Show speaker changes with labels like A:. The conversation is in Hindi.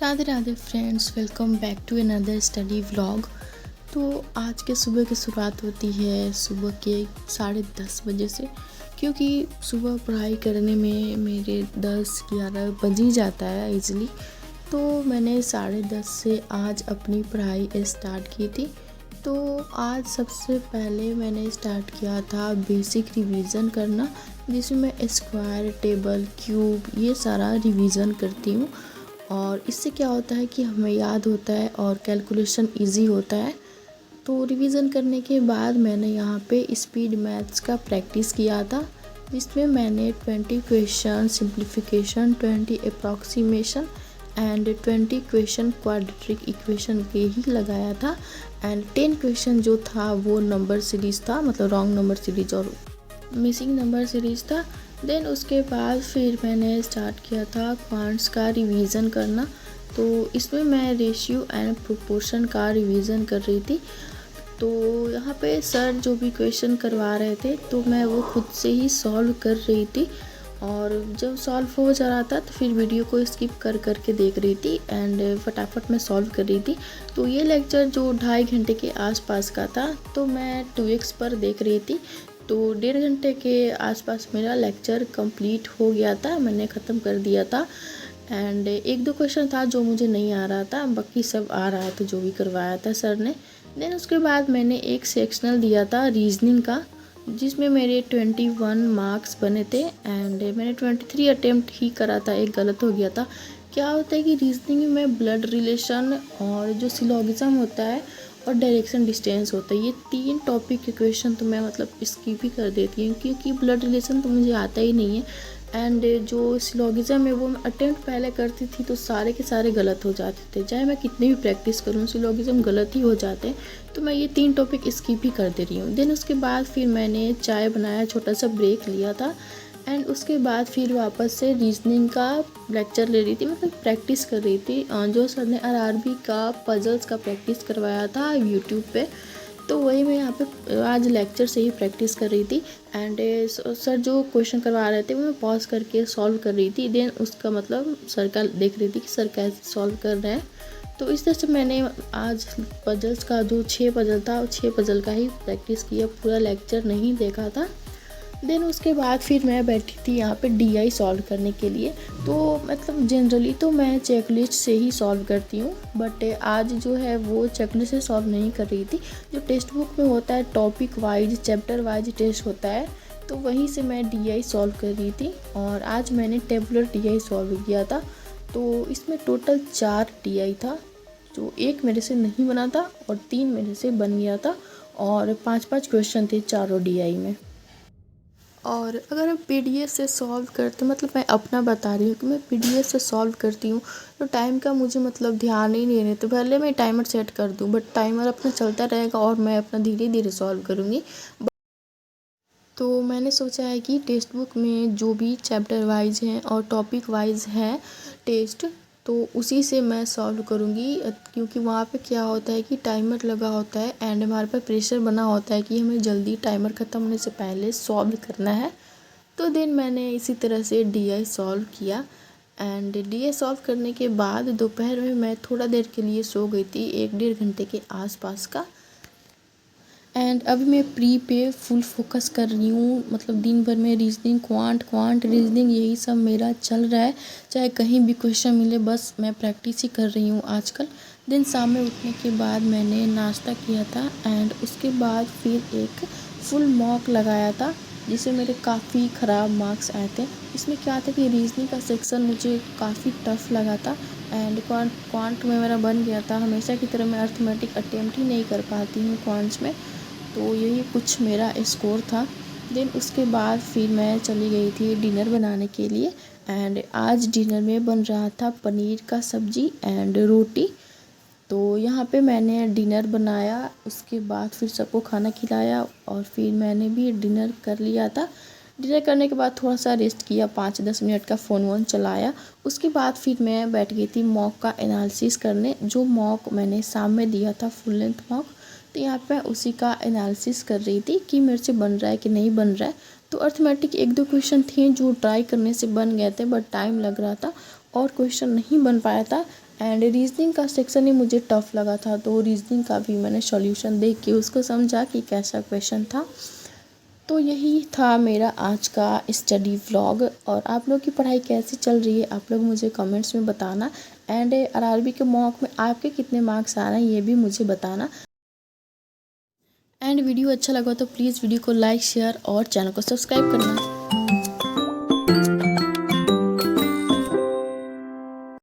A: Radhe Radhe friends, welcome back to another study vlog. तो आज के सुबह की शुरुआत होती है सुबह के 10:30 बजे से, क्योंकि सुबह पढ़ाई करने में मेरे 10-11 बज ही जाता है इजीली। तो मैंने 10:30 से आज अपनी पढ़ाई स्टार्ट की थी। तो आज सबसे पहले मैंने स्टार्ट किया था बेसिक रिवीजन करना, जिसमें मैं स्क्वायर, टेबल, क्यूब ये सारा रिवीजन करती हूँ। और इससे क्या होता है कि हमें याद होता है और कैलकुलेशन इजी होता है। तो रिवीजन करने के बाद मैंने यहाँ पे स्पीड मैथ्स का प्रैक्टिस किया था, जिसमें मैंने 20 question simplification, 20 approximation and 20 question quadratic equation के ही लगाया था। एंड 10 क्वेश्चन जो था वो नंबर सीरीज़ था, मतलब रॉन्ग नंबर सीरीज और मिसिंग नंबर सीरीज़ था। देन उसके बाद फिर मैंने स्टार्ट किया था क्वांट्स का रिवीजन करना। तो इसमें मैं रेशियो एंड प्रोपोर्शन का रिवीजन कर रही थी। तो यहाँ पे सर जो भी क्वेश्चन करवा रहे थे तो मैं वो खुद से ही सॉल्व कर रही थी, और जब सॉल्व हो जा रहा था तो फिर वीडियो को स्किप कर के देख रही थी एंड फटाफट मैं सॉल्व कर रही थी। तो ये लेक्चर जो 2.5 घंटे के आसपास का था, तो मैं 2x पर देख रही थी। तो 1.5 घंटे के आसपास मेरा लेक्चर कंप्लीट हो गया था, मैंने ख़त्म कर दिया था। एंड 1-2 क्वेश्चन था जो मुझे नहीं आ रहा था, बाकी सब आ रहा था जो भी करवाया था सर ने। देन उसके बाद मैंने एक सेक्शनल दिया था रीजनिंग का, जिसमें मेरे 21 मार्क्स बने थे एंड मैंने 23 अटेम्प्ट ही करा था, एक गलत हो गया था। क्या होता है कि रीजनिंग में ब्लड रिलेशन और जो सिलोगिज्म होता है और डायरेक्शन डिस्टेंस होता है, ये 3 टॉपिक के क्वेश्चन तो मैं मतलब स्किप ही कर देती हूँ, क्योंकि ब्लड रिलेशन तो मुझे आता ही नहीं है। एंड जो सिलोगिज्म है वो मैं अटेम्प्ट पहले करती थी तो सारे के सारे गलत हो जाते थे, चाहे मैं कितनी भी प्रैक्टिस करूँ सिलोगिज्म गलत ही हो जाते हैं। तो मैं ये 3 टॉपिक स्किप ही कर दे रही हूँ। देन उसके बाद फिर मैंने चाय बनाया, छोटा सा ब्रेक लिया था एंड उसके बाद फिर वापस से रीजनिंग का लेक्चर ले रही थी, मतलब प्रैक्टिस कर रही थी। जो सर ने आरआरबी का पजल्स का प्रैक्टिस करवाया था यूट्यूब पे, तो वही मैं यहाँ पे आज लेक्चर से ही प्रैक्टिस कर रही थी। एंड सर जो क्वेश्चन करवा रहे थे वो मैं पॉज करके सॉल्व कर रही थी। देन उसका मतलब सर का देख रही थी कि सर कैसे सॉल्व कर रहे हैं। तो इस तरह से मैंने आज पजल्स का जो 6 पजल था, 6 पजल का ही प्रैक्टिस किया, पूरा लेक्चर नहीं देखा था। देन उसके बाद फिर मैं बैठी थी यहाँ पे डीआई सॉल्व करने के लिए। तो मतलब जनरली तो मैं चेकलिस्ट से ही सॉल्व करती हूँ, बट आज जो है वो चेकलिस्ट से सॉल्व नहीं कर रही थी। जो टेक्स्ट बुक में होता है topic wise, chapter wise test होता है, तो वहीं से मैं डीआई सॉल्व कर रही थी। और आज मैंने टेबुलर डीआई सॉल्व किया था। तो इसमें टोटल 4 डीआई था, जो 1 मेरे से नहीं बना था और 3 मेरे से बन गया था, और 5-5 क्वेश्चन थे चारों डीआई में। और अगर हम पीडीएफ से सॉल्व करते, मतलब मैं अपना बता रही हूँ कि मैं पीडीएफ से सॉल्व करती हूँ, तो टाइम का मुझे मतलब ध्यान ही नहीं रहता। भले मैं टाइमर सेट कर दूँ, बट टाइमर अपना चलता रहेगा और मैं अपना धीरे धीरे सॉल्व करूँगी। तो मैंने सोचा है कि टेक्स्ट बुक में जो भी चैप्टर वाइज हैं और टॉपिक वाइज हैं टेस्ट, तो उसी से मैं सॉल्व करूँगी, क्योंकि वहाँ पे क्या होता है कि टाइमर लगा होता है एंड हमारे पास प्रेशर बना होता है कि हमें जल्दी टाइमर ख़त्म होने से पहले सॉल्व करना है। तो देन मैंने इसी तरह से डीआई सॉल्व किया एंड डीआई सॉल्व करने के बाद दोपहर में मैं थोड़ा देर के लिए सो गई थी, 1-1.5 घंटे के आसपास का। एंड अभी मैं प्री पे फुल फोकस कर रही हूँ, मतलब दिन भर में रीजनिंग, क्वांट रीजनिंग यही सब मेरा चल रहा है। चाहे कहीं भी क्वेश्चन मिले, बस मैं प्रैक्टिस ही कर रही हूँ आजकल। दिन शाम में उठने के बाद मैंने नाश्ता किया था एंड उसके बाद फिर एक फुल मॉक लगाया था, जिससे मेरे काफ़ी ख़राब मार्क्स आए थे। इसमें क्या था कि रीजनिंग का सेक्शन मुझे काफ़ी टफ लगा था एंड क्वांट में मेरा बन गया था। हमेशा की तरह मैं अर्थमेटिक अटेम्प्ट ही नहीं कर पाती हूँ क्वांट्स में, तो यही कुछ मेरा स्कोर था। देन उसके बाद फिर मैं चली गई थी डिनर बनाने के लिए एंड आज डिनर में बन रहा था पनीर का सब्ज़ी एंड रोटी। तो यहाँ पे मैंने डिनर बनाया, उसके बाद फिर सबको खाना खिलाया और फिर मैंने भी डिनर कर लिया था। डिनर करने के बाद थोड़ा सा रेस्ट किया, 5-10 मिनट का फ़ोन वोन चलाया। उसके बाद फिर मैं बैठ गई थी मॉक का एनालिसिस करने, जो मॉक मैंने शाम में दिया था फुल लेंथ मॉक। तो यहाँ पे उसी का एनालिसिस कर रही थी कि मेरे से बन रहा है कि नहीं बन रहा है। तो अर्थमेटिक 1-2 क्वेश्चन थे जो ट्राई करने से बन गए थे, बट टाइम लग रहा था और क्वेश्चन नहीं बन पाया था। एंड रीजनिंग का सेक्शन ही मुझे टफ़ लगा था, तो रीजनिंग का भी मैंने सॉल्यूशन देख के उसको समझा कि कैसा क्वेश्चन था। तो यही था मेरा आज का स्टडी व्लॉग। और आप लोग की पढ़ाई कैसी चल रही है आप लोग मुझे कमेंट्स में बताना। एंड आरआरबी के मॉक में आपके कितने मार्क्स आ रहे हैं ये भी मुझे बताना। एंड वीडियो अच्छा लगा तो प्लीज़ वीडियो को लाइक शेयर और चैनल को सब्सक्राइब करना।